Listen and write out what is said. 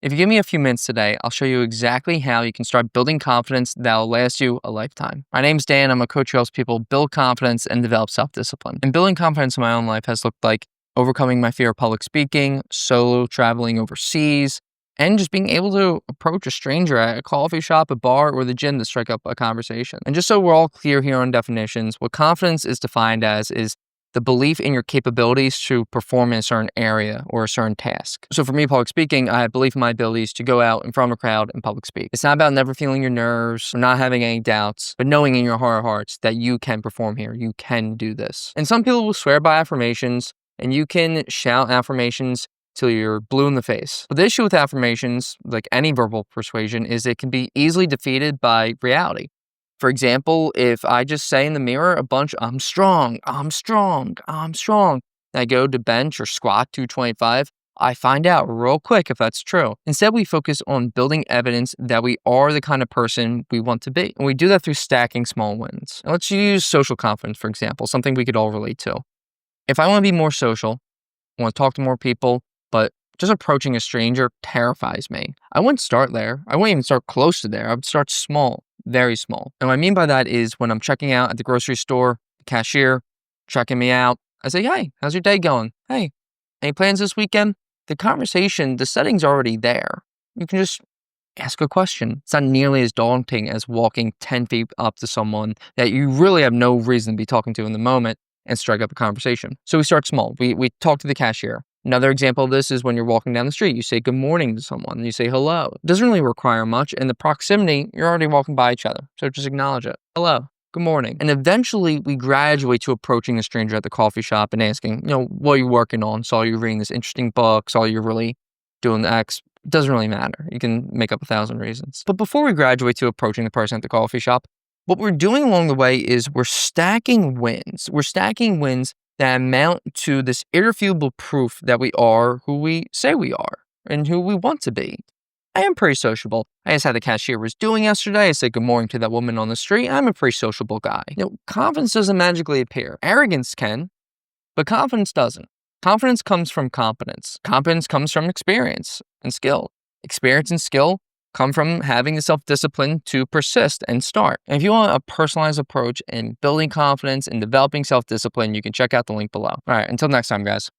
If you give me a few minutes today, I'll show you exactly how you can start building confidence that'll last you a lifetime. My name's Dan. I'm a coach who helps people build confidence and develop self-discipline. And building confidence in my own life has looked like overcoming my fear of public speaking, solo traveling overseas, and just being able to approach a stranger at a coffee shop, a bar, or the gym to strike up a conversation. And just so we're all clear here on definitions, what confidence is defined as is the belief in your capabilities to perform in a certain area or a certain task. So for me, public speaking, I have belief in my abilities to go out in front of a crowd and public speak. It's not about never feeling your nerves or not having any doubts, but knowing in your heart of hearts that you can perform here. You can do this. And some people will swear by affirmations, and you can shout affirmations till you're blue in the face. But the issue with affirmations, like any verbal persuasion, is it can be easily defeated by reality. For example, if I just say in the mirror a bunch, I'm strong, I'm strong, I'm strong, and I go to bench or squat 225, I find out real quick if that's true. Instead, we focus on building evidence that we are the kind of person we want to be. And we do that through stacking small wins. Now, let's use social confidence, for example, something we could all relate to. If I want to be more social, I want to talk to more people, but just approaching a stranger terrifies me, I wouldn't start there. I wouldn't even start close to there. I would start small. Very small. And what I mean by that is when I'm checking out at the grocery store, the cashier checking me out, I say, hey, how's your day going? Hey, any plans this weekend? The conversation, the setting's already there. You can just ask a question. It's not nearly as daunting as walking 10 feet up to someone that you really have no reason to be talking to in the moment and strike up a conversation. So we start small. We talk to the cashier. Another example of this is when you're walking down the street, you say good morning to someone, you say hello. It doesn't really require much, and the proximity, you're already walking by each other. So just acknowledge it. Hello, good morning. And eventually we graduate to approaching a stranger at the coffee shop and asking, what are you working on? Saw you reading this interesting book, saw you really doing X. It doesn't really matter. You can make up 1,000 reasons. But before we graduate to approaching the person at the coffee shop, what we're doing along the way is we're stacking wins. We're stacking wins that amount to this irrefutable proof that we are who we say we are and who we want to be. I am pretty sociable. I asked how the cashier was doing yesterday. I said good morning to that woman on the street. I'm a pretty sociable guy. Confidence doesn't magically appear. Arrogance can, but confidence doesn't. Confidence comes from competence. Competence comes from experience and skill. Experience and skill come from having the self-discipline to persist and start. And if you want a personalized approach in building confidence and developing self-discipline, you can check out the link below. All right, until next time, guys.